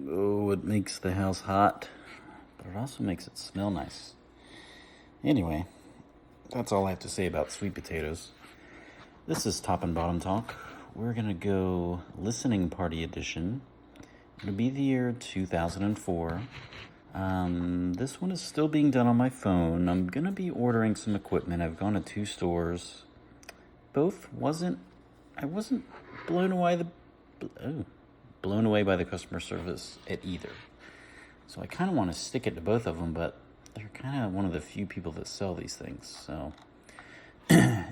Oh, it makes the house hot, but it also makes it smell nice. Anyway, that's all I have to say about sweet potatoes. This is Top and Bottom Talk. We're going to go listening party edition. It'll be the year 2004. This one is still being done on my phone. I'm going to be ordering some equipment. I've gone to 2 stores. I wasn't blown away by the customer service at either. So I kind of want to stick it to both of them, but they're kind of one of the few people that sell these things. So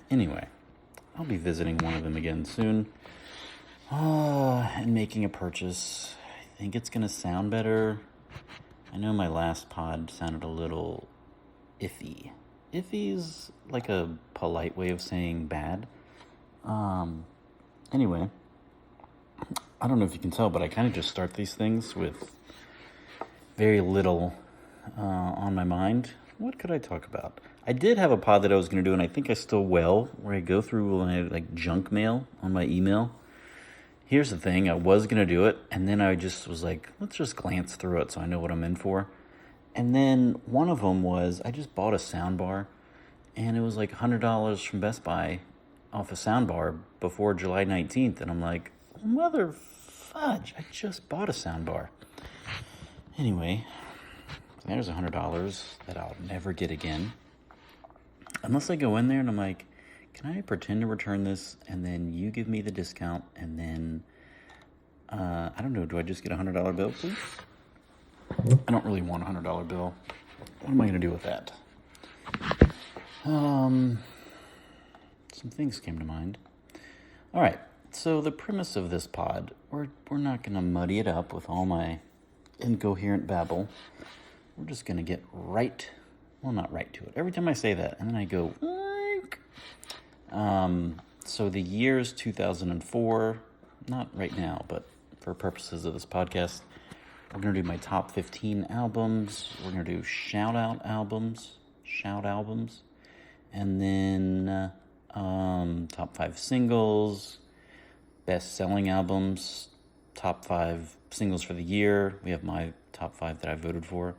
anyway, I'll be visiting one of them again soon. And making a purchase. I think it's going to sound better. I know my last pod sounded a little iffy. Iffy is like a polite way of saying bad. Anyway, I don't know if you can tell, but I kind of just start these things with very little on my mind. What could I talk about? I did have a pod that I was going to do, and I think I still will, where I go through my junk mail on my email. Here's the thing, I was going to do it, and then I just was like, let's just glance through it so I know what I'm in for. And then one of them was, I just bought a soundbar, and it was like $100 from Best Buy off a soundbar before July 19th, and I'm like, mother fudge, I just bought a soundbar. Anyway, there's $100 that I'll never get again. Unless I go in there and I'm like, can I pretend to return this, and then you give me the discount, and then, I don't know, do I just get a $100 bill, please? I don't really want a $100 bill. What am I going to do with that? Some things came to mind. All right, so the premise of this pod, we're not going to muddy it up with all my incoherent babble. We're just going to get not right to it. Every time I say that, and then I go, so the year's 2004, not right now, but for purposes of this podcast, we're going to do my top 15 albums. We're going to do shout albums, and then top 5 singles, best-selling albums, top 5 singles for the year. We have my top 5 that I voted for,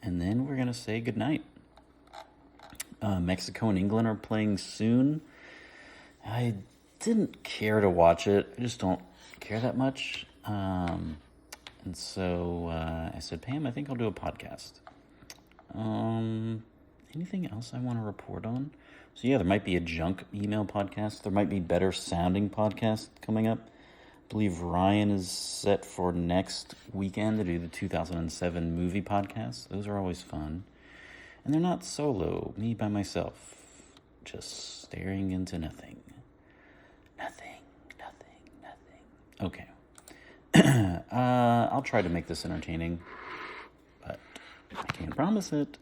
and then we're going to say goodnight. Mexico and England are playing soon. I didn't care to watch it. I just don't care that much. And so I said, Pam, I think I'll do a podcast. Anything else I want to report on? So yeah, there might be a junk email podcast. There might be better sounding podcast coming up. I believe Ryan is set for next weekend to do the 2007 movie podcast. Those are always fun. And they're not solo, me by myself, just staring into nothing. Okay. I'll try to make this entertaining, but I can't promise it.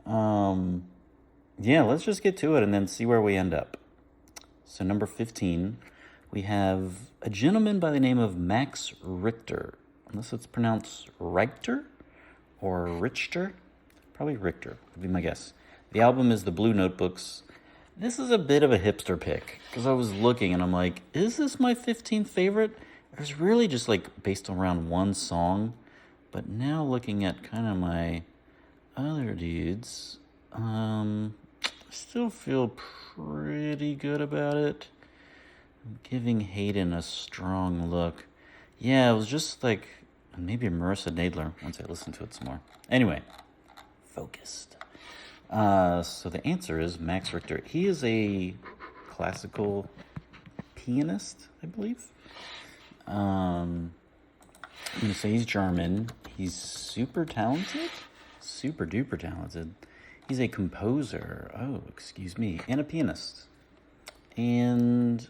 Yeah, let's just get to it and then see where we end up. So number 15, we have a gentleman by the name of Max Richter, unless it's pronounced Richter or Richter. Probably Richter would be my guess. The album is The Blue Notebooks. This is a bit of a hipster pick, because I was looking and I'm like, is this my 15th favorite? It was really just based around one song. But now looking at kind of my other dudes, I still feel pretty good about it. I'm giving Hayden a strong look. Yeah, it was just maybe Marissa Nadler once I listened to it some more. Anyway, focused. So the answer is Max Richter. He is a classical pianist, I believe. I'm going to say he's German. He's super talented. Super duper talented. He's a composer. And a pianist. And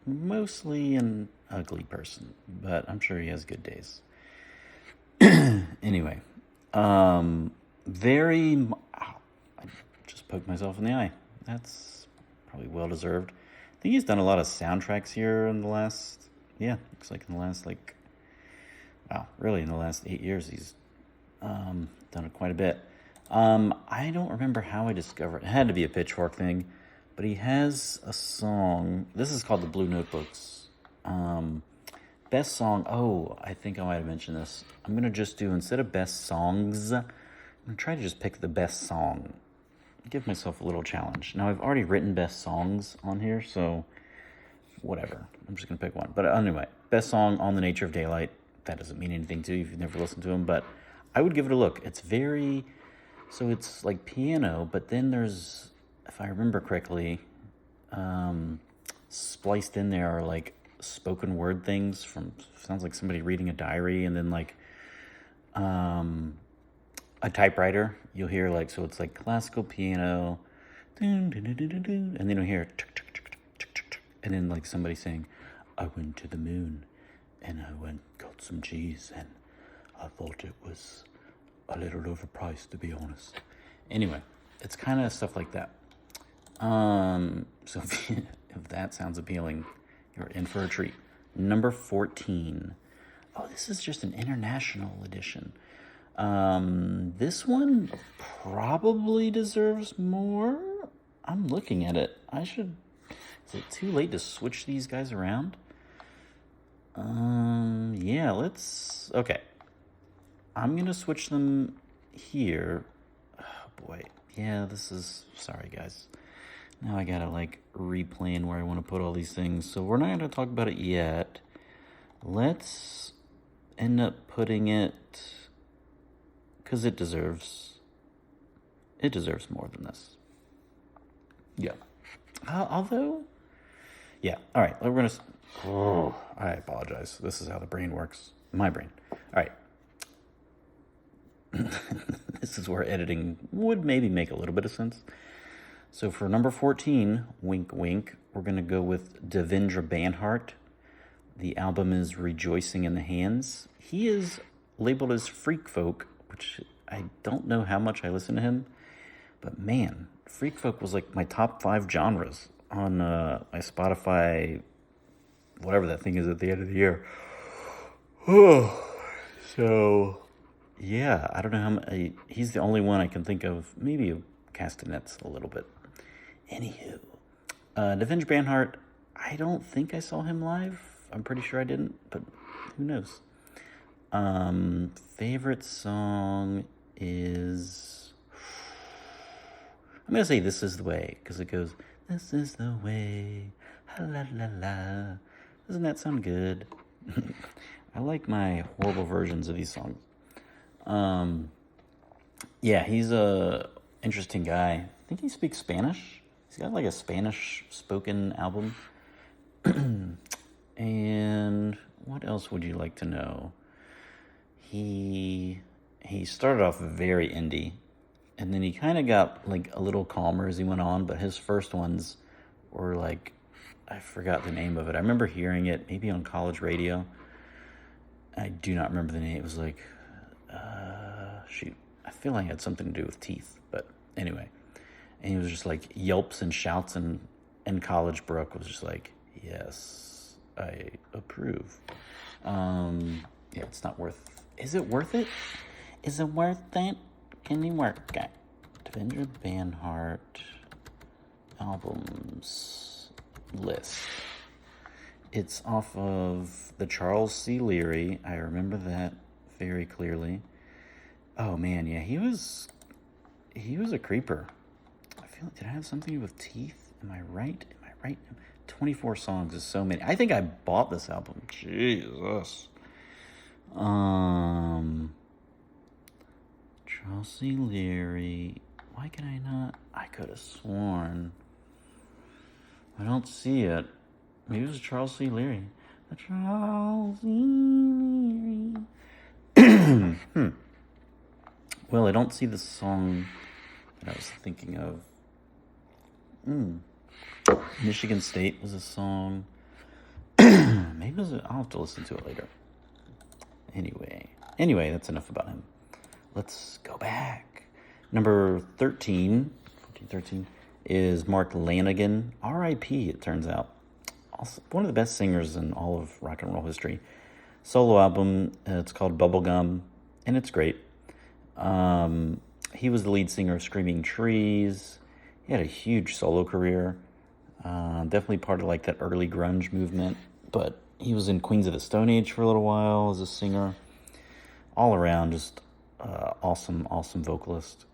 mostly an ugly person. But I'm sure he has good days. Anyway. I just poked myself in the eye. That's probably well-deserved. I think he's done a lot of soundtracks here in the last... Yeah, looks like in the last, in the last 8 years, he's done it quite a bit. I don't remember how I discovered it. It had to be a Pitchfork thing, but he has a song. This is called The Blue Notebooks. best song. Oh, I think I might have mentioned this. I'm going to just do, instead of best songs, I'm going to try to just pick the best song. Give myself a little challenge. Now, I've already written best songs on here, so whatever. I'm just going to pick one. But anyway, best song, On the Nature of Daylight. That doesn't mean anything to you if you've never listened to them, but I would give it a look. It's very, so it's like piano, but then there's, if I remember correctly, spliced in there are like spoken word things from, sounds like somebody reading a diary, and then like a typewriter. You'll hear like, so it's like classical piano, and then you'll hear, and then like somebody saying, I went to the moon, and I got some cheese, and I thought it was a little overpriced, to be honest. Anyway, it's kind of stuff like that. So if that sounds appealing, you're in for a treat. Number 14. Oh, this is just an international edition. This one probably deserves more. I'm looking at it. Is it too late to switch these guys around? Yeah, okay. I'm going to switch them here. Oh, boy. Yeah, sorry, guys. Now I got to, like, replan where I want to put all these things. So we're not going to talk about it yet. Let's end up putting it, because it deserves more than this. Yeah. Although, yeah. All right. We're going to, I apologize. This is how the brain works. My brain. All right. This is where editing would maybe make a little bit of sense. So for number 14, wink, wink, we're going to go with Devendra Banhart. The album is Rejoicing in the Hands. He is labeled as freak folk, which I don't know how much I listen to him. But man, freak folk was like my top 5 genres on my Spotify, whatever that thing is at the end of the year. So, yeah, I don't know how many. He's the only one I can think of. Maybe Castanets a little bit. Anywho, Devendra Banhart, I don't think I saw him live. I'm pretty sure I didn't, but who knows? Favorite song is, I'm going to say This Is the Way, because it goes, this is the way, la la la. Doesn't that sound good? I like my horrible versions of these songs. Yeah, he's a interesting guy. I think he speaks Spanish. He's got like a Spanish spoken album. And what else would you like to know? He started off very indie, and then he kind of got like a little calmer as he went on, but his first ones were like, I forgot the name of it. I remember hearing it maybe on college radio. I do not remember the name. It was like, shoot, I feel like it had something to do with teeth, but anyway. And he was just like yelps and shouts, and college Brook was just like, yes, I approve. Yeah, it's not worth. Is it worth it? Is it worth it? Can you work it? Devendra Banhart albums list. It's off of the Charles C. Leary. I remember that very clearly. Oh man, yeah, he was a creeper. I feel like, did I have something with teeth? Am I right? 24 songs is so many. I think I bought this album. Jesus. Charles C. Leary. Why can I not? I could have sworn. I don't see it. Maybe it was Charles C. Leary. The Charles C. Leary. Well, I don't see the song that I was thinking of. Michigan State was a song. Maybe it was I'll have to listen to it later. Anyway, that's enough about him. Let's go back. Number 13 is Mark Lanegan. R.I.P., it turns out. Also, one of the best singers in all of rock and roll history. Solo album, it's called Bubblegum, and it's great. He was the lead singer of Screaming Trees. He had a huge solo career. Definitely part of like that early grunge movement, but He was in Queens of the Stone Age for a little while as a singer. All around, just awesome vocalist.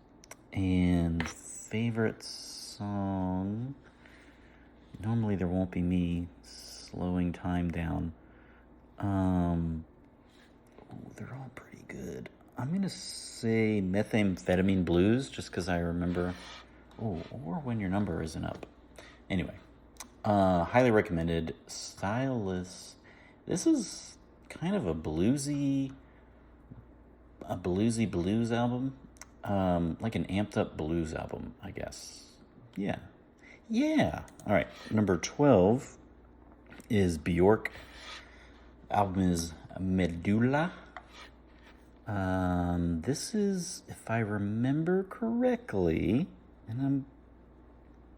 And favorite song... Normally there won't be me slowing time down. They're all pretty good. I'm going to say Methamphetamine Blues, just because I remember... or When Your Number Isn't Up. Anyway, highly recommended. Stylist. This is kind of a bluesy blues album. Like an amped up blues album, I guess. Yeah. All right. Number 12 is Bjork. Album is Medulla. This is, if I remember correctly, and I'm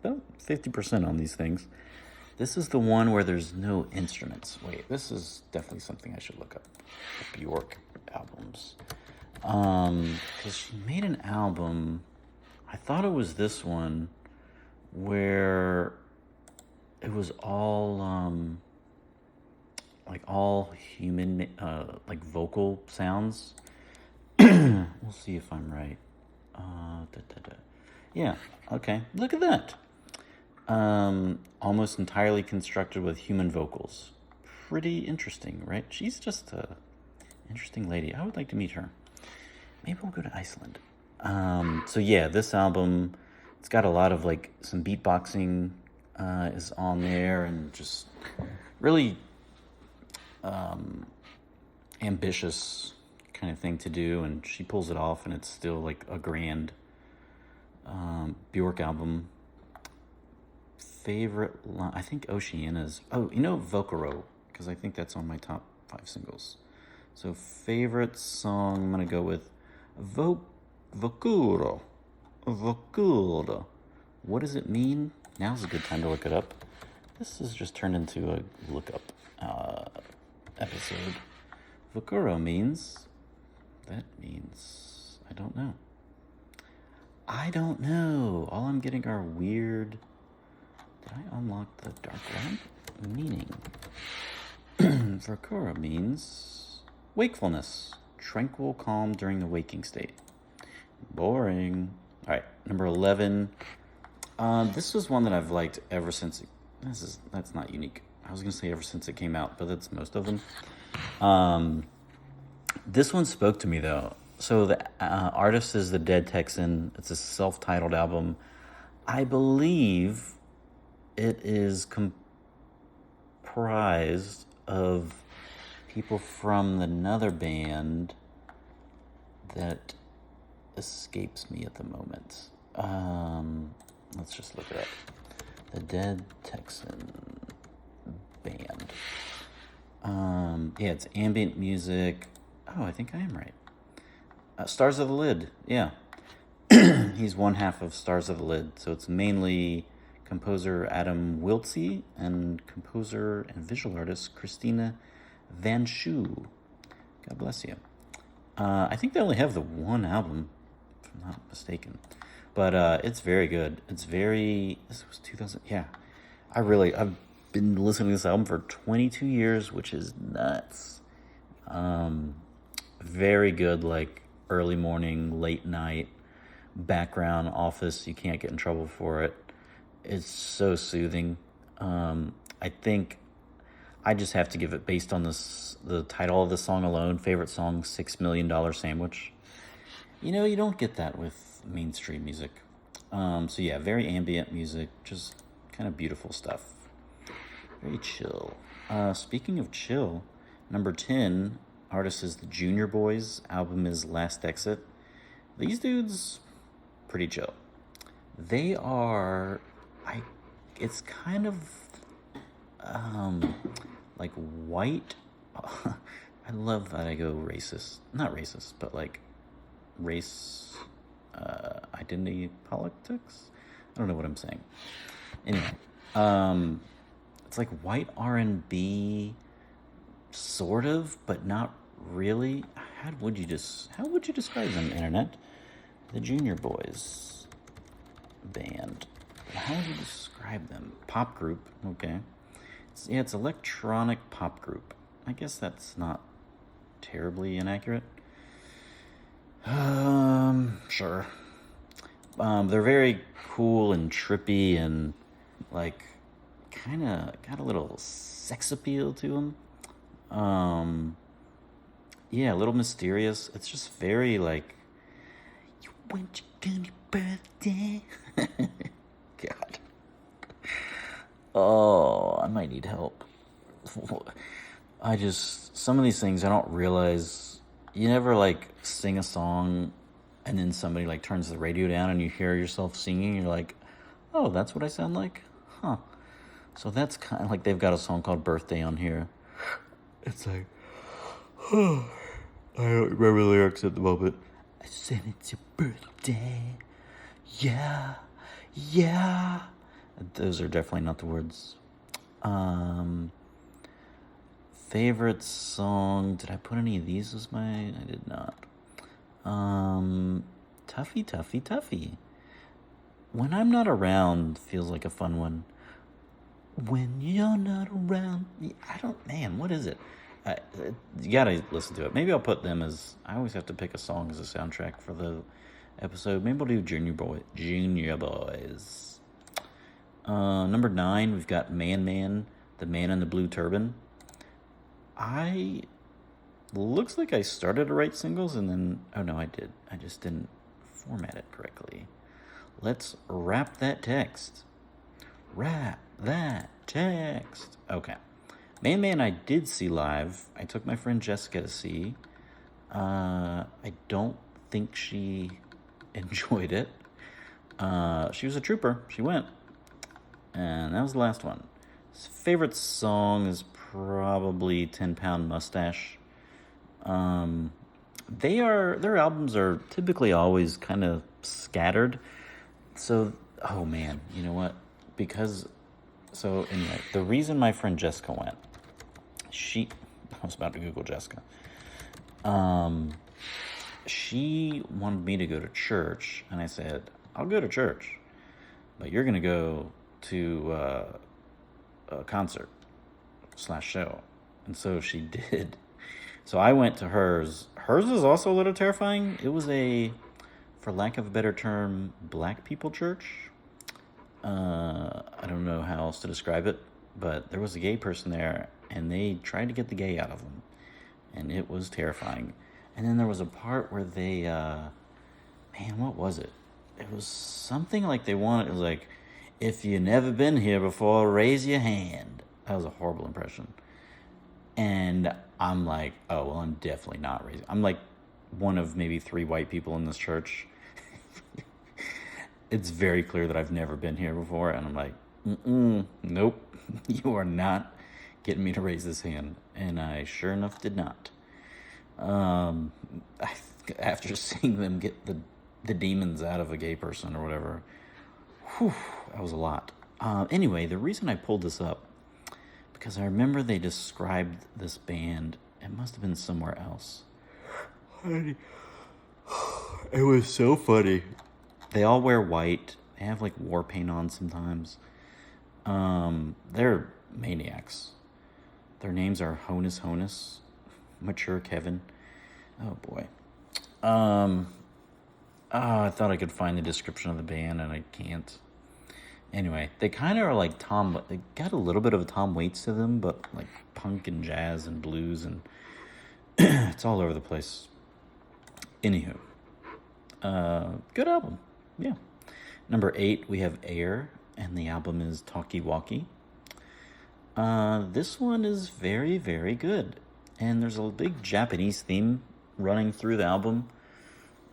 about 50% on these things, this is the one where there's no instruments. Wait, this is definitely something I should look up. Bjork albums. Because she made an album, I thought it was this one, where it was all human vocal sounds. We'll see if I'm right. Yeah, okay, look at that. Almost entirely constructed with human vocals. Pretty interesting, right? She's just a interesting lady. I would like to meet her. Maybe we'll go to Iceland. So yeah, this album, it's got a lot of some beatboxing is on there, and just really ambitious kind of thing to do, and she pulls it off, and it's still a grand Bjork album. Favorite line, I think Oceana's. Oh, Velcro, because I think that's on my top 5 singles. So favorite song, I'm gonna go with Vocuro. What does it mean? Now's a good time to look it up. This has just turned into a look-up episode. Vocuro means... That means... I don't know. All I'm getting are weird... Did I unlock the dark web? Meaning. Vocuro means... wakefulness. Tranquil calm during the waking state. Boring. All right, number 11. This was one that I've liked ever since. That's not unique. I was gonna say ever since it came out, but that's most of them. This one spoke to me though. So the artist is the Dead Texan. It's a self-titled album. I believe it is comprised of people from another band that escapes me at the moment. Let's just look it up. The Dead Texan band. Yeah, it's ambient music. Oh, I think I am right. Stars of the Lid. Yeah. He's one half of Stars of the Lid. So it's mainly composer Adam Wiltsey and composer and visual artist Christina Van Schoo. God bless you. I think they only have the one album, if I'm not mistaken. But it's very good. This was 2000. Yeah. I've been listening to this album for 22 years, which is nuts. Very good, early morning, late night, background office. You can't get in trouble for it. It's so soothing. I think I just have to give it, based on the title of the song alone, favorite song, $6 Million Sandwich. You don't get that with mainstream music. So yeah, very ambient music, just kind of beautiful stuff. Very chill. Speaking of chill, number 10, artist is the Junior Boys. Album is Last Exit. These dudes, pretty chill. They are, it's kind of, white. I love that I go racist. Not racist, but race, identity politics. I don't know what I'm saying. Anyway, it's like white R&B, sort of, but not really. How would you describe them, internet? The Junior Boys band. How would you describe them? Pop group, okay. It's electronic pop group. I guess that's not terribly inaccurate. Sure. They're very cool and trippy and like kind of got a little sex appeal to them. Yeah, a little mysterious. It's just very like, you went your birthday. God. Oh, I might need help. Some of these things I don't realize. You never like sing a song and then somebody like turns the radio down and you hear yourself singing. You're like, oh, that's what I sound like? Huh. So that's kind of like they've got a song called Birthday on here. It's like, oh, I don't remember the lyrics at the moment. I said it's your birthday. Yeah. Yeah. Those are definitely not the words. Favorite song. Did I put any of these as mine? I did not. Tuffy, Tuffy, Tuffy. When I'm not around feels like a fun one. When you're not around. Man, what is it? You gotta listen to it. Maybe I'll put them as, I always have to pick a song as a soundtrack for the episode. Maybe I'll do Junior Boys. Number 9, we've got Man, the Man in the Blue Turban. Looks like I started to write singles and then, oh no, I did. I just didn't format it correctly. Let's wrap that text. Wrap that text. Okay. Man, I did see live. I took my friend Jessica to see. I don't think she enjoyed it. She was a trooper. She went. And that was the last one. His favorite song is probably 10 Pound Mustache. Their albums are typically always kind of scattered. So, oh man, you know what? Anyway, the reason my friend Jessica went, I was about to Google Jessica. She wanted me to go to church, and I said, I'll go to church, but you're going to go to a concert / show. And so she did. So I went to hers. Hers was also a little terrifying. It was for lack of a better term, black people church. I don't know how else to describe it, but there was a gay person there, and they tried to get the gay out of them, and it was terrifying. And then there was a part where they, what was it? It was something like it was like, if you've never been here before, raise your hand. That was a horrible impression. And I'm like, oh, well, I'm definitely not raising. I'm like one of maybe 3 white people in this church. It's very clear that I've never been here before. And I'm like, nope, you are not getting me to raise this hand. And I sure enough did not. After seeing them get the demons out of a gay person or whatever, that was a lot. Anyway, the reason I pulled this up, because I remember they described this band. It must have been somewhere else. It was so funny. They all wear white. They have like war paint on sometimes. They're maniacs. Their names are Honus, Mature Kevin. Oh boy. I thought I could find the description of the band and I can't. Anyway, they kind of are like they got a little bit of a Tom Waits to them, but like punk and jazz and blues and it's all over the place. Anywho, good album. Yeah. Number 8, we have Air, and the album is Talkie Walkie. This one is very, very good. And there's a big Japanese theme running through the album.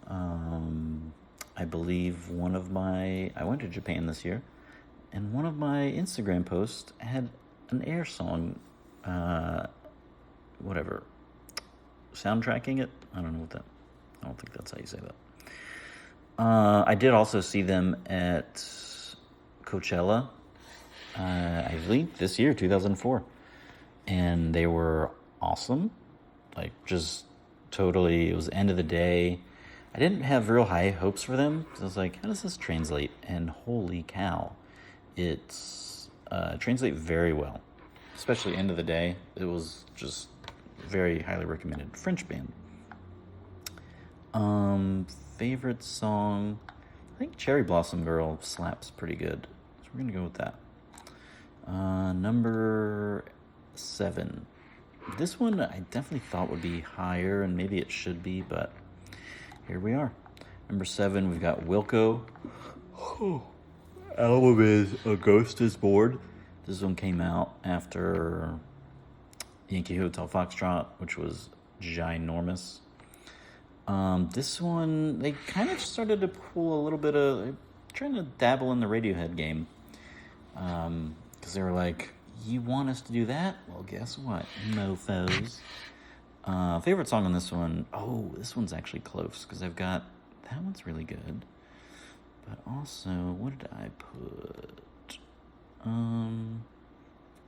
I believe I went to Japan this year, and one of my Instagram posts had an Air song, soundtracking it. I don't think that's how you say that. I did also see them at Coachella, I believe this year, 2004. And they were awesome. Like, just totally, it was the end of the day. I didn't have real high hopes for them, because I was like, how does this translate? And holy cow, it's translate very well. especially End of the Day. It was just very highly recommended. French band. Favorite song, I think Cherry Blossom Girl slaps pretty good, so we're gonna go with that. Number 7. This one I definitely thought would be higher, and maybe it should be, but here we are. Number 7, we've got Wilco. Album is A Ghost is Bored. This one came out after Yankee Hotel Foxtrot, which was ginormous. This one, they kind of started to pull a little bit of, trying to dabble in the Radiohead game. Because they were like, you want us to do that? Well, guess what, mofos. Favorite song on this one, this one's actually close, because I've got, that one's really good. But also, what did I put?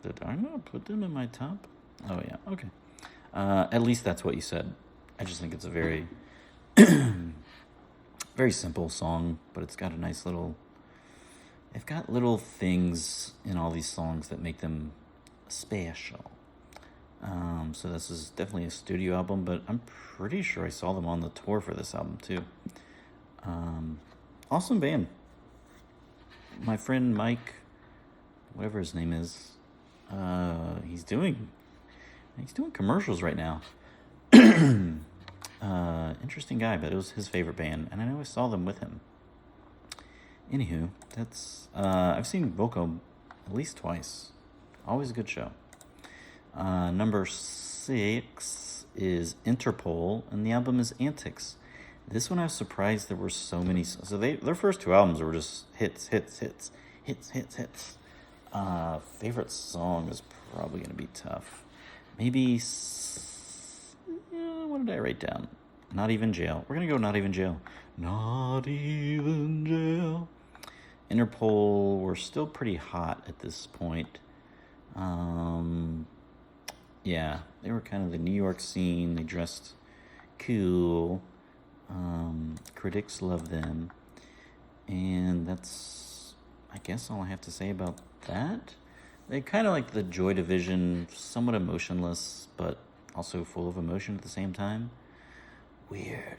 Did I not put them in my top? Oh, yeah, okay. At least that's what you said. I just think it's a very, very simple song, but it's got a nice little, they've got little things in all these songs that make them special. So this is definitely a studio album, but I'm pretty sure I saw them on the tour for this album too. Awesome band. My friend Mike, whatever his name is, he's doing commercials right now. Interesting guy, but it was his favorite band, and I always saw them with him. Anywho, that's I've seen Wilco at least twice. Always a good show. Number 6 is Interpol, and the album is Antics. This one I was surprised there were so many. So their first 2 albums were just hits. Favorite song is probably going to be tough. Maybe, what did I write down? Not Even Jail. We're going to go Not Even Jail. Not Even Jail. Interpol were still pretty hot at this point. Yeah, they were kind of the New York scene. They dressed cool. Critics love them. And that's, I guess, all I have to say about that. They kind of like the Joy Division, somewhat emotionless, but also full of emotion at the same time. Weird.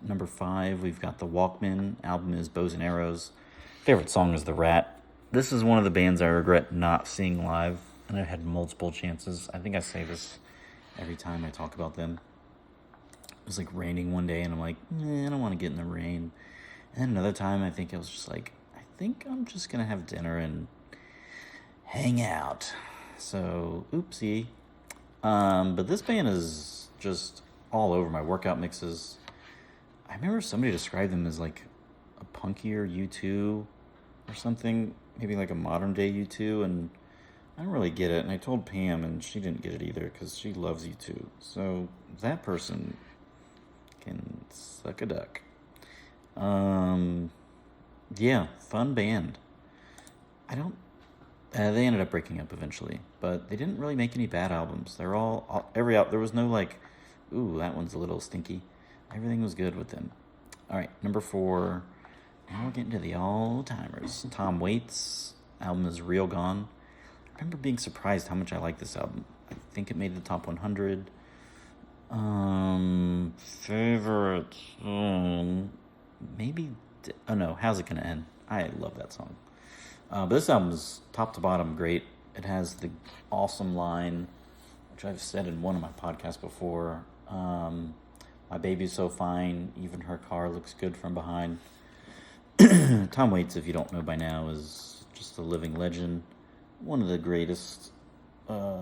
Number 5, we've got the Walkmen. Album is Bows and Arrows. Favorite song is The Rat. This is one of the bands I regret not seeing live, and I've had multiple chances. I think I say this every time I talk about them. It was like raining one day, and I'm like, I don't want to get in the rain. And then another time, I think I was just like, I think I'm just going to have dinner and hang out. So, oopsie. But this band is just all over my workout mixes. I remember somebody described them as like a punkier U2 or something, maybe like a modern day U2, and I don't really get it. And I told Pam, and she didn't get it either because she loves U2. So that person can suck a duck. Yeah, fun band. They ended up breaking up eventually, but they didn't really make any bad albums. They're there was no like, ooh, that one's a little stinky. Everything was good with them. All right, number 4. Now we're getting to the all-timers. Tom Waits. Album is Real Gone. I remember being surprised how much I like this album. I think it made the top 100. Favorite song, maybe. How's It Gonna End? I love that song. But this album is top to bottom great. It has the awesome line, which I've said in one of my podcasts before. My baby's so fine, even her car looks good from behind. Tom Waits, if you don't know by now, is just a living legend. One of the greatest.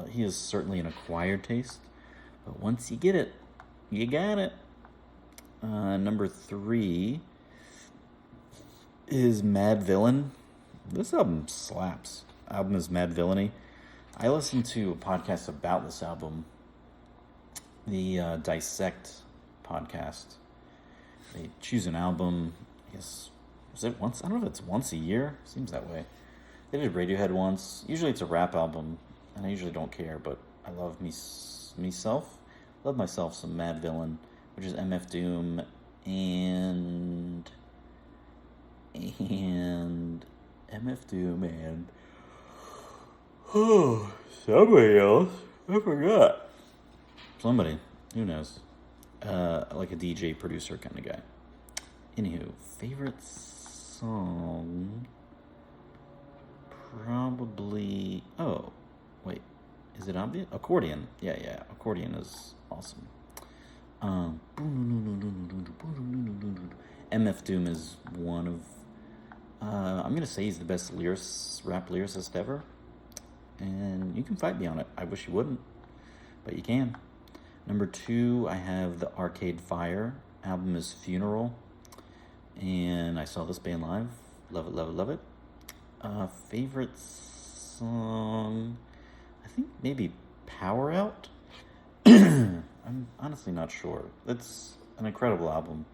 He is certainly an acquired taste, but once you get it, you got it. Number 3 is Madvillain. This album slaps. Album is Madvillainy. I listened to a podcast about this album, the Dissect podcast. They choose an album. Yes, was it once? I don't know if it's once a year. Seems that way. They did Radiohead once. Usually it's a rap album, and I usually don't care, but I love myself. Love myself some Madvillain, which is MF Doom and MF Doom and Oh, somebody else. I forgot. Somebody. Who knows? Like a DJ producer kind of guy. Anywho, favorite song? Probably. Oh, wait. Is it obvious? Accordion. Yeah. Accordion is awesome. MF Doom is one of. I'm gonna say he's the best rap lyricist ever. And you can fight me on it. I wish you wouldn't, but you can. Number 2, I have the Arcade Fire album is Funeral, and I saw this band live. Love it. Favorite song? I think maybe Power Out. I'm honestly not sure. It's an incredible album.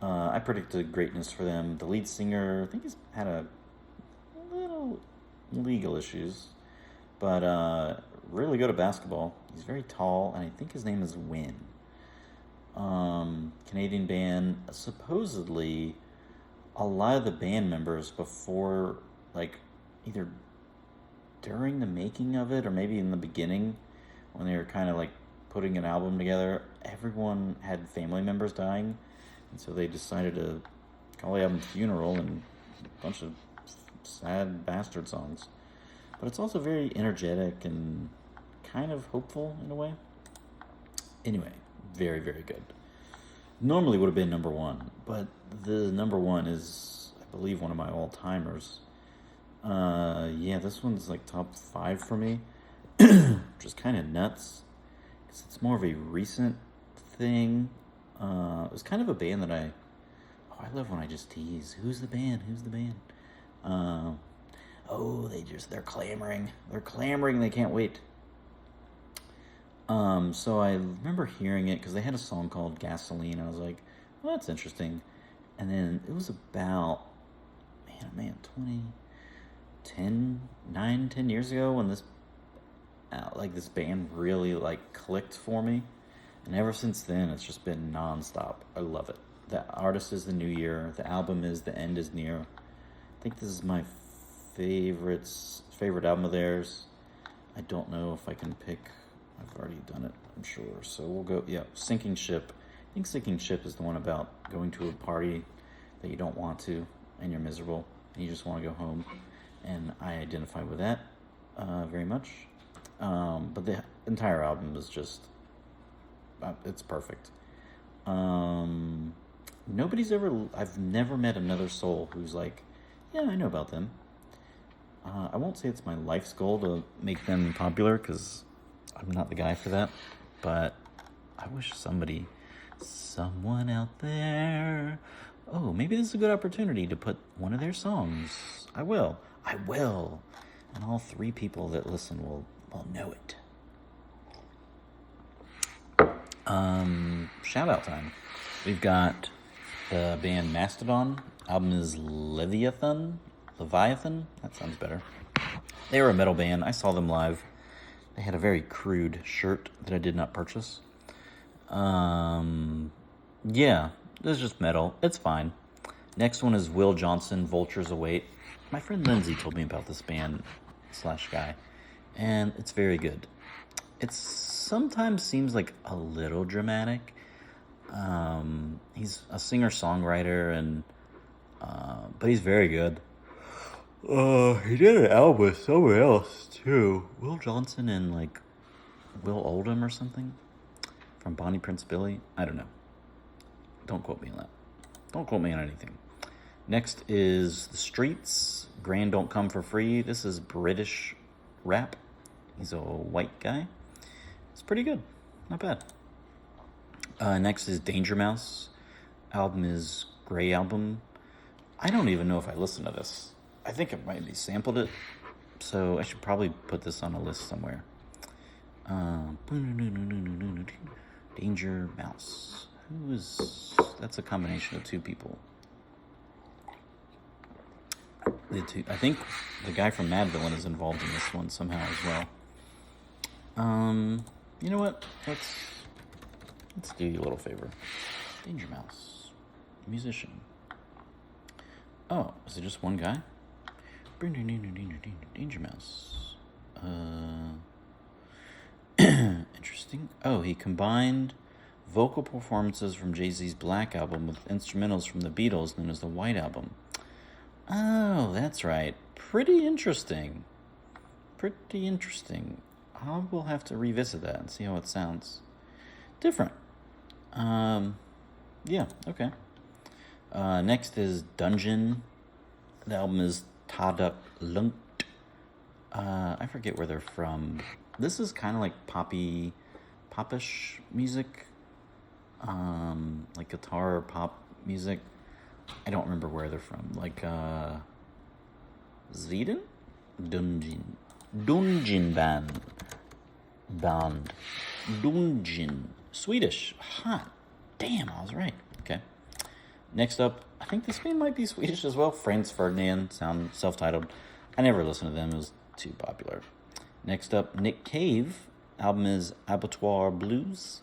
I predicted greatness for them. The lead singer, I think he's had a little legal issues, but really good at basketball. He's very tall, and I think his name is Win. Canadian band. Supposedly, a lot of the band members before, like, either during the making of it or maybe in the beginning, when they were kind of like putting an album together, everyone had family members dying, and so they decided to call the album Funeral and a bunch of sad bastard songs. But it's also very energetic and kind of hopeful in a way. Anyway, very, very good. Normally would have been number 1, but the number 1 is, I believe, one of my all-timers. Yeah, this one's like top 5 for me, which is kind of nuts, because it's more of a recent thing. It was kind of a band that I love when I just tease. Who's the band? They're clamoring. They can't wait. So I remember hearing it because they had a song called Gasoline. I was like, well, that's interesting. And then it was about, 10 years ago when this band really clicked for me. And ever since then, it's just been nonstop. I love it. The artist is The New Year. The album is The End Is Near. I think this is my favorite album of theirs. I don't know if I can pick. I've already done it, I'm sure. So we'll go, Sinking Ship. I think Sinking Ship is the one about going to a party that you don't want to, and you're miserable, and you just want to go home. And I identify with that very much. But the entire album is just, it's perfect. I've never met another soul who's like, yeah, I know about them. I won't say it's my life's goal to make them popular, because I'm not the guy for that, but I wish someone out there, maybe this is a good opportunity to put one of their songs. I will, and all 3 people that listen will know it. Shout out time. We've got the band Mastodon. Album is Leviathan. That sounds better. They were a metal band. I saw them live. They had a very crude shirt that I did not purchase. Yeah, it's just metal. It's fine. Next one is Will Johnson, Vultures Await. My friend Lindsay told me about this band / guy, and it's very good. It sometimes seems like a little dramatic. He's a singer-songwriter, and but he's very good. He did an album with someone else too. Will Johnson and Will Oldham or something from Bonnie Prince Billy. I don't know. Don't quote me on that. Don't quote me on anything. Next is The Streets. Grand Don't Come for Free. This is British rap. He's a white guy. It's pretty good. Not bad. Next is Danger Mouse. Album is Grey Album. I don't even know if I listened to this. I think I might be sampled it, so I should probably put this on a list somewhere. Danger Mouse. That's a combination of 2 people. I think the guy from Madvillain is involved in this one somehow as well. You know what? Let's do you a little favor. Danger Mouse. Musician. Oh, is it just one guy? Danger Mouse. Interesting. Oh, he combined vocal performances from Jay-Z's Black Album with instrumentals from the Beatles, known as the White Album. Oh, that's right. Pretty interesting. Pretty interesting. I will have to revisit that and see how it sounds. Different. Yeah, okay. Next is Dungeon. The album is Tadak Lunk. I forget where they're from. This is kind of like popish music. Like guitar pop music. I don't remember where they're from. Like, Sweden? Dungeon band. Dungeon. Swedish. Hot. Damn, I was right. Okay. Next up, I think this band might be Swedish as well. Franz Ferdinand, sound self-titled. I never listened to them. It was too popular. Next up, Nick Cave. Album is Abattoir Blues.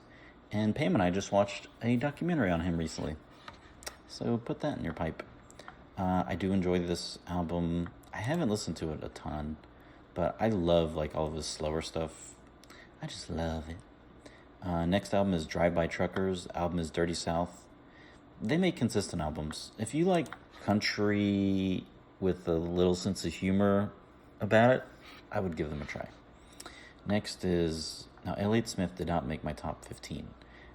And Pam and I just watched a documentary on him recently. So put that in your pipe. I do enjoy this album. I haven't listened to it a ton, but I love like all of his slower stuff. I just love it. Next album is Drive By Truckers. Album is Dirty South. They make consistent albums. If you like country with a little sense of humor about it, I would give them a try. Next is, now Elliott Smith did not make my top 15.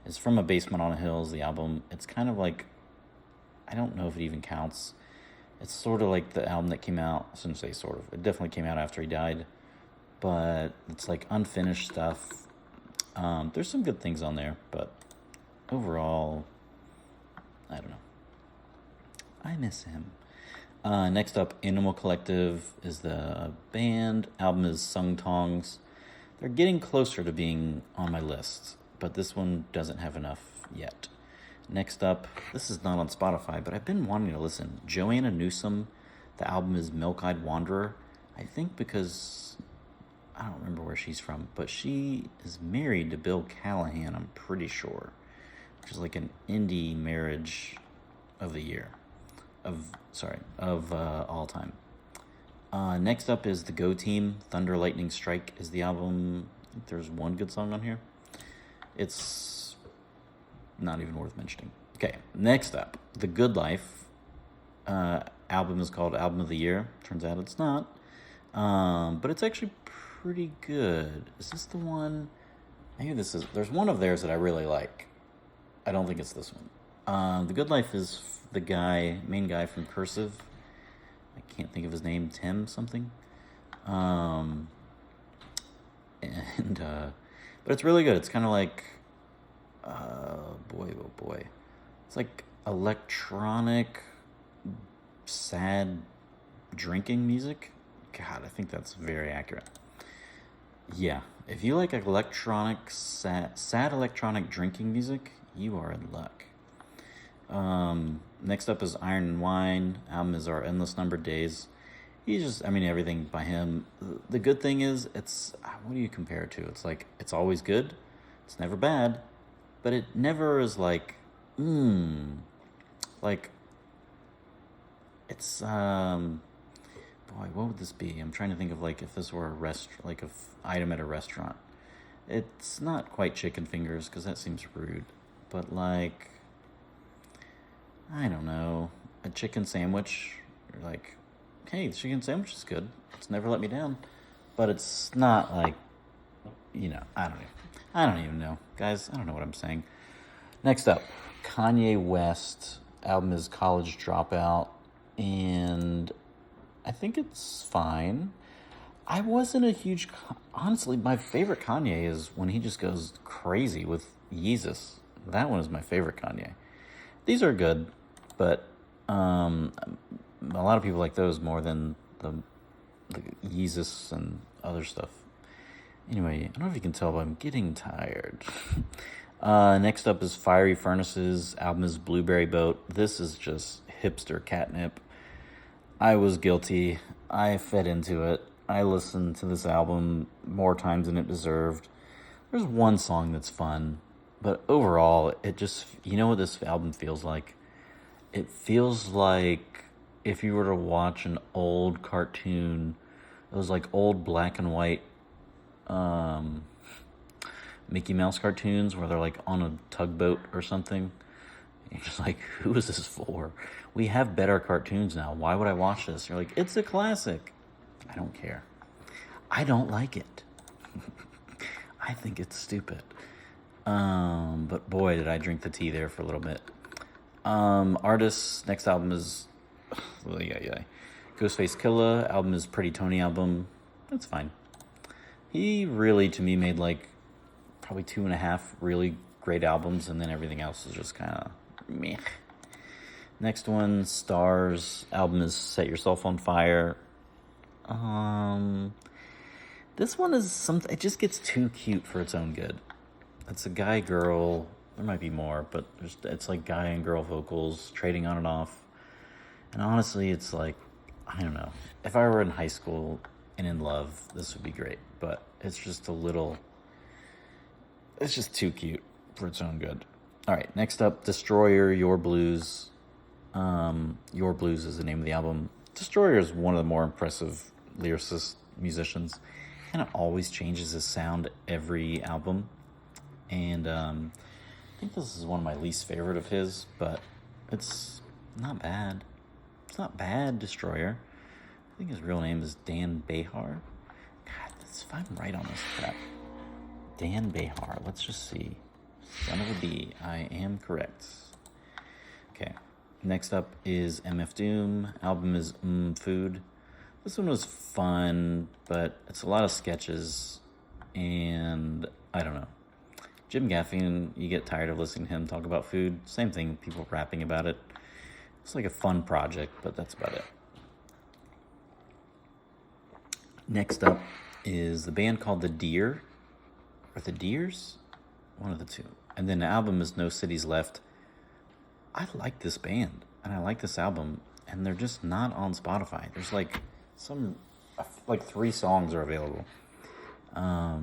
It's from A Basement on a Hills, the album. It's kind of like, I don't know if it even counts. It's sort of like the album that came out, I shouldn't say sort of, it definitely came out after he died. But it's like unfinished stuff. There's some good things on there, but overall, I don't know. I miss him. Next up, Animal Collective is the band. Album is Sung Tongs. They're getting closer to being on my list, but this one doesn't have enough yet. Next up, this is not on Spotify, but I've been wanting to listen. Joanna Newsom. The album is Milk-Eyed Wanderer. I think because, I don't remember where she's from, but she is married to Bill Callahan, I'm pretty sure. Which is like an indie marriage of the year. Of all time. Next up is The Go Team. Thunder Lightning Strike is the album. I think there's one good song on here. It's not even worth mentioning. Okay, next up, The Good Life. Album is called Album of the Year. Turns out it's not. But it's actually pretty good. Is this the one? Maybe this is. There's one of theirs that I really like. I don't think it's this one. The Good Life is the main guy from Cursive. I can't think of his name. Tim something. But it's really good. It's kind of like, boy. It's like electronic, sad drinking music. God, I think that's very accurate. Yeah, if you like electronic, sad electronic drinking music, you are in luck. Next up is Iron and Wine. Album is Our Endless Numbered Days. Everything by him. The good thing is, what do you compare it to? It's like, it's always good. It's never bad. But it never is like, like, it's, boy, what would this be? I'm trying to think of like, if this were a item at a restaurant. It's not quite chicken fingers, because that seems rude. But like, I don't know, a chicken sandwich. You're like, hey, the chicken sandwich is good. It's never let me down. But it's not like, I don't even know. Guys, I don't know what I'm saying. Next up, Kanye West. Album is College Dropout. And I think it's fine. I wasn't a huge... Honestly, my favorite Kanye is when he just goes crazy with Yeezus. That one is my favorite Kanye. These are good, but a lot of people like those more than the Yeezus and other stuff. Anyway, I don't know if you can tell, but I'm getting tired. Next up is Fiery Furnaces. Album is Blueberry Boat. This is just hipster catnip. I was guilty. I fed into it. I listened to this album more times than it deserved. There's one song that's fun, but overall, it just, what this album feels like? It feels like if you were to watch an old cartoon, it was like old black and white Mickey Mouse cartoons where they're like on a tugboat or something. You're just like, who is this for? We have better cartoons now. Why would I watch this? You're like, it's a classic. I don't care. I don't like it. I think it's stupid. But boy, did I drink the tea there for a little bit. Artist's next album is Ghostface Killah. Album is Pretty Tony album. That's fine. He really, to me, made like probably 2.5 really great albums, and then everything else is just kind of meh. Next one, Stars. Album is Set Yourself on Fire. This one is something. It just gets too cute for its own good. It's a guy girl. There might be more, but it's like guy and girl vocals trading on and off. And honestly, it's like, I don't know. If I were in high school and in love, this would be great. But it's just a little. It's just too cute for its own good. All right, next up, Destroyer, Your Blues. Your Blues is the name of the album. Destroyer is one of the more impressive lyricist musicians. Kind of always changes his sound every album. And I think this is one of my least favorite of his, but it's not bad. It's not bad, Destroyer. I think his real name is Dan Banhart. God, if I'm right on this crap. Dan Banhart. Let's just see. Son of a B. I am correct. Okay. Next up is MF Doom. Album is Food. This one was fun, but it's a lot of sketches, and I don't know. Jim Gaffigan, you get tired of listening to him talk about food. Same thing, people rapping about it. It's like a fun project, but that's about it. Next up is the band called The Deer, or The Deers? One of the two. And then the album is No Cities Left. I like this band, and I like this album, and they're just not on Spotify. There's like 3 songs are available. I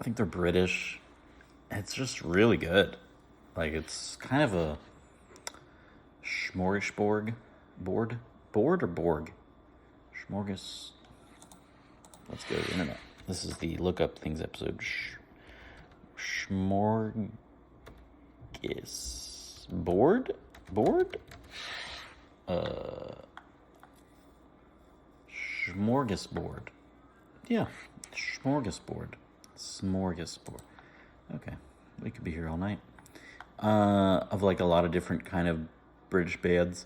think they're British. It's just really good. Like, it's kind of a smorgasbord. Board or Borg? Smorgas. Let's go to the internet. This is the Look Up Things episode. Smorgas. Board? Smorgasbord. Yeah, smorgasbord. Okay, we could be here all night. Of like a lot of different kind of British bands.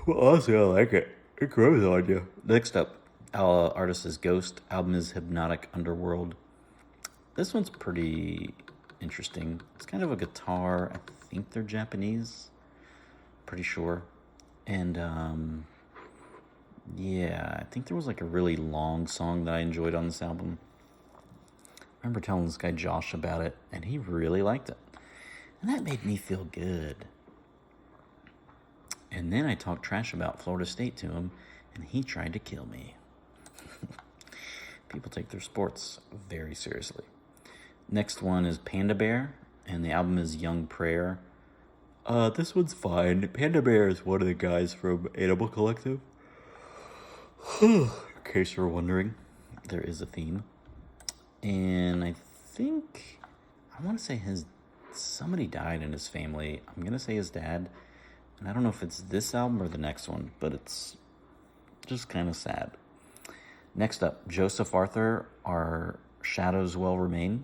Well, honestly, I like it. It grows on you. Next up, artist is Ghost. Album is Hypnotic Underworld. This one's pretty interesting. It's kind of a guitar. I think they're Japanese. Pretty sure. And yeah, I think there was like a really long song that I enjoyed on this album. I remember telling this guy Josh about it, and he really liked it. And that made me feel good. And then I talked trash about Florida State to him, and he tried to kill me. People take their sports very seriously. Next one is Panda Bear, and the album is Young Prayer. This one's fine. Panda Bear is one of the guys from Animal Collective. In case you're wondering, there is a theme. And I think, I want to say somebody died in his family. I'm going to say his dad. And I don't know if it's this album or the next one, but it's just kind of sad. Next up, Joseph Arthur, Our Shadows Will Remain.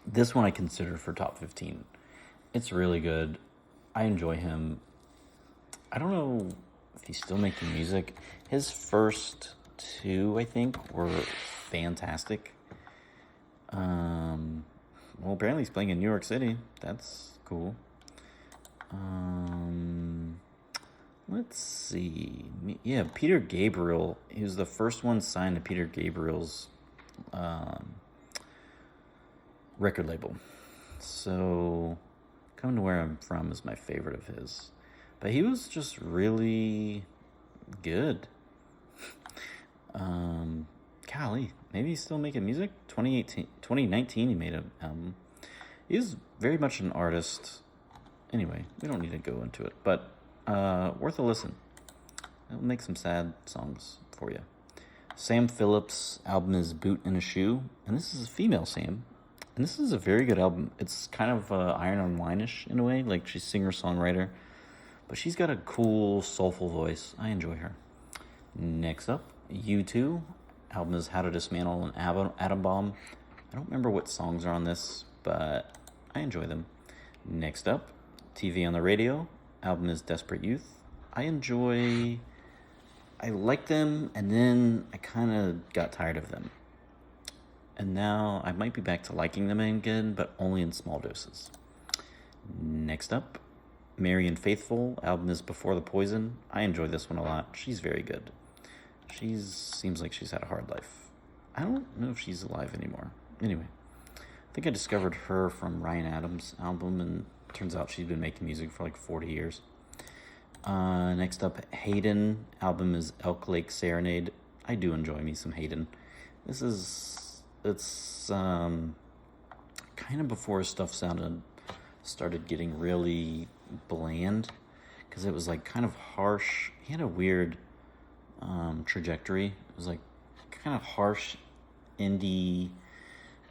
This one I consider for top 15. It's really good. I enjoy him. I don't know if he's still making music. His first 2, I think, were fantastic. Well, apparently he's playing in New York City. That's cool. Let's see. Yeah, Peter Gabriel. He was the first one signed to Peter Gabriel's record label. So, Come to Where I'm From is my favorite of his. But he was just really good. Golly, maybe he's still making music? 2019 he made an album. He's very much an artist. Anyway, we don't need to go into it, but worth a listen. It'll make some sad songs for you. Sam Phillips' album is Boot in a Shoe, and this is a female Sam. And this is a very good album. It's kind of Iron on Wine-ish in a way, like she's singer-songwriter. But she's got a cool, soulful voice. I enjoy her. Next up, U2. Album is How to Dismantle an Atom Bomb. I don't remember what songs are on this, but I enjoy them. Next up, TV on the Radio. Album is Desperate Youth. I like them, and then I kind of got tired of them. And now I might be back to liking them again, but only in small doses. Next up, Mary and Faithful. Album is Before the Poison. I enjoy this one a lot. She's very good. Seems like she's had a hard life. I don't know if she's alive anymore. Anyway, I think I discovered her from Ryan Adams' album, and turns out she's been making music for like 40 years. Next up, Hayden. Album is Elk Lake Serenade. I do enjoy me some Hayden. It's kind of before stuff started getting really bland, because it was like kind of harsh. He had a weird trajectory. It was like kind of harsh indie,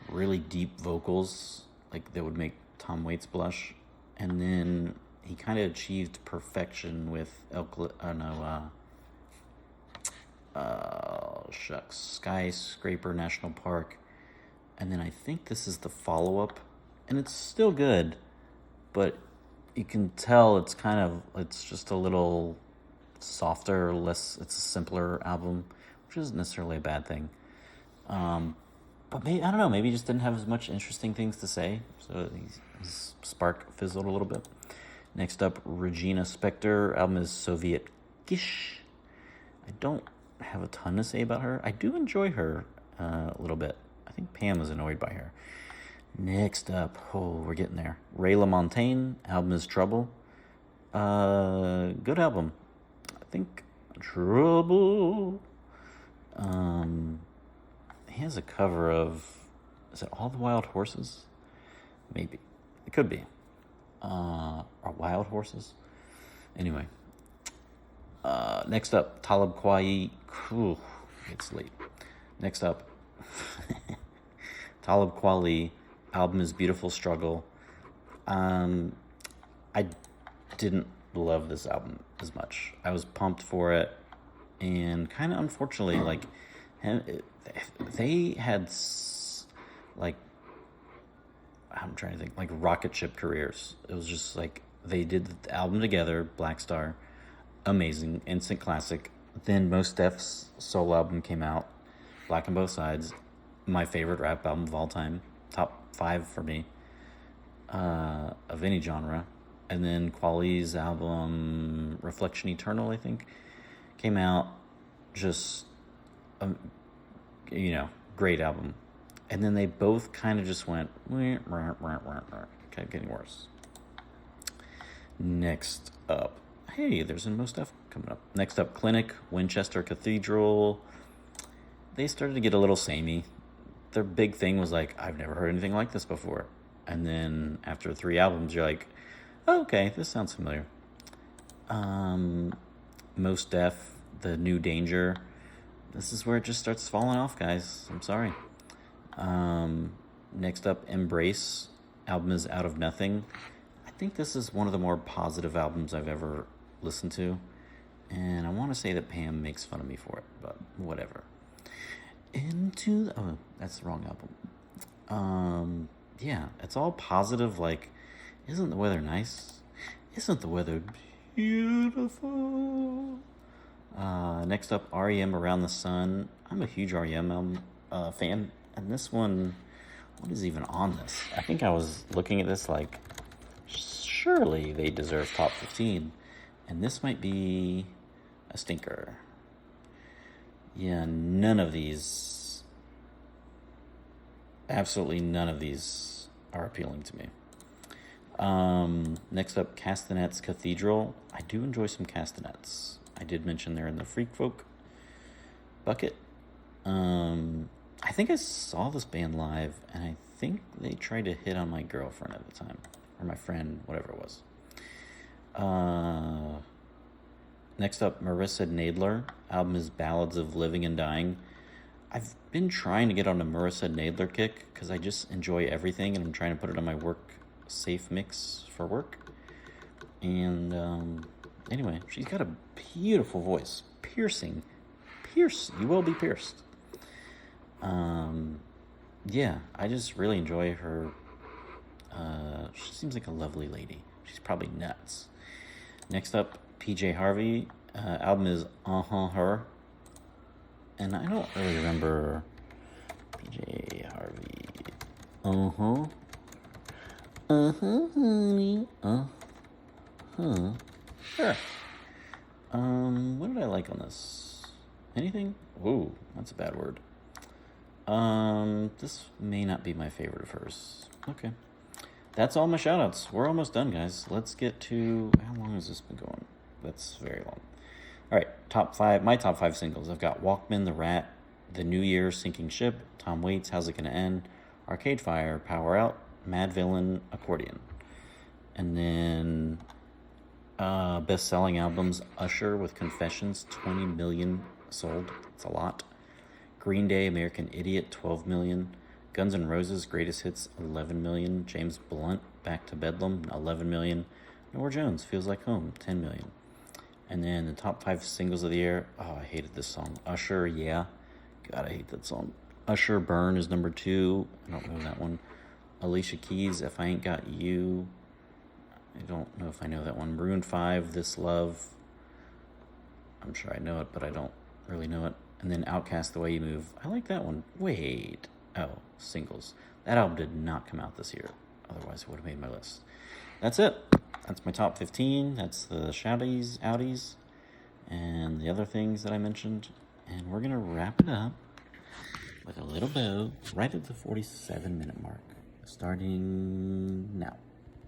really deep vocals, like that would make Tom Waits blush, and then he kind of achieved perfection with Skyscraper National Park. And then I think this is the follow-up, and it's still good, but you can tell it's just a little softer, it's a simpler album, which isn't necessarily a bad thing. But maybe, I don't know, maybe he just didn't have as much interesting things to say, so his spark fizzled a little bit. Next up, Regina Spektor. Album is Soviet Gish. I don't have a ton to say about her. I do enjoy her a little bit. I think Pam was annoyed by her. Next up, we're getting there. Ray LaMontagne. Album is Trouble. Good album. I think Trouble. He has a cover of, is it All the Wild Horses? Maybe. It could be. Or Wild Horses? Anyway. Next up, Talib Kweli. It's late. Next up, Talib Kweli. Album is Beautiful Struggle. I didn't love this album as much. I was pumped for it, and kind of unfortunately, like, they had like, I'm trying to think, like rocket ship careers. It was just like they did the album together, Black Star, amazing, instant classic. Then Mos Def's solo album came out, Black on Both Sides, my favorite rap album of all time, top 5 for me, of any genre. And then Kweli's album Reflection Eternal, I think, came out, just great album. And then they both kind of just went, kept getting worse. Next up, hey, there's a Most Def coming up. Next up, Clinic, Winchester Cathedral. They started to get a little samey. Their big thing was like, I've never heard anything like this before. And then after 3 albums, you're like, oh, okay, this sounds familiar. Most Def, The New Danger. This is where it just starts falling off, guys. I'm sorry. Next up, Embrace. Album is Out of Nothing. I think this is one of the more positive albums I've ever listened to. And I want to say that Pam makes fun of me for it, but whatever. Oh, that's the wrong album. Yeah, it's all positive, like, isn't the weather nice? Isn't the weather beautiful? Next up, R.E.M. Around the Sun. I'm a huge R.E.M. fan, and this one, what is even on this? I think I was looking at this like, surely they deserve top 15, and this might be a stinker. Yeah, absolutely none of these are appealing to me. Next up, Castanets Cathedral. I do enjoy some Castanets. I did mention they're in the Freak Folk bucket. I think I saw this band live, and I think they tried to hit on my girlfriend at the time, or my friend, whatever it was. Next up, Marissa Nadler. Album is Ballads of Living and Dying. I've been trying to get on a Marissa Nadler kick because I just enjoy everything, and I'm trying to put it on my work safe mix for work. And anyway, she's got a beautiful voice, piercing. You will be pierced. Yeah, I just really enjoy her. She seems like a lovely lady. She's probably nuts. Next up, PJ Harvey. Album is Her. And I don't really remember PJ Harvey. Honey. Sure. What did I like on this? Anything? Whoa, that's a bad word. This may not be my favorite of hers. Okay. That's all my shoutouts. We're almost done, guys. Let's get to... How long has this been going? That's very long. All right, my top five singles. I've got Walkmen, The Rat, The New Year, Sinking Ship, Tom Waits, How's It Gonna End, Arcade Fire, Power Out, Madvillain, Accordion. And then best-selling albums, Usher with Confessions, 20 million sold. It's a lot. Green Day, American Idiot, 12 million. Guns N' Roses, Greatest Hits, 11 million. James Blunt, Back to Bedlam, 11 million. Norah Jones, Feels Like Home, 10 million. And then the top five singles of the year. Oh, I hated this song. Usher, Yeah. God, I hate that song. Usher, Burn is number 2. I don't know that one. Alicia Keys, If I Ain't Got You. I don't know if I know that one. Maroon 5, This Love. I'm sure I know it, but I don't really know it. And then Outkast, The Way You Move. I like that one. Wait. Oh, singles. That album did not come out this year. Otherwise, it would have made my list. That's it. That's my top 15. That's the shouties, outies, and the other things that I mentioned. And we're going to wrap it up with a little bow right at the 47-minute mark, starting now.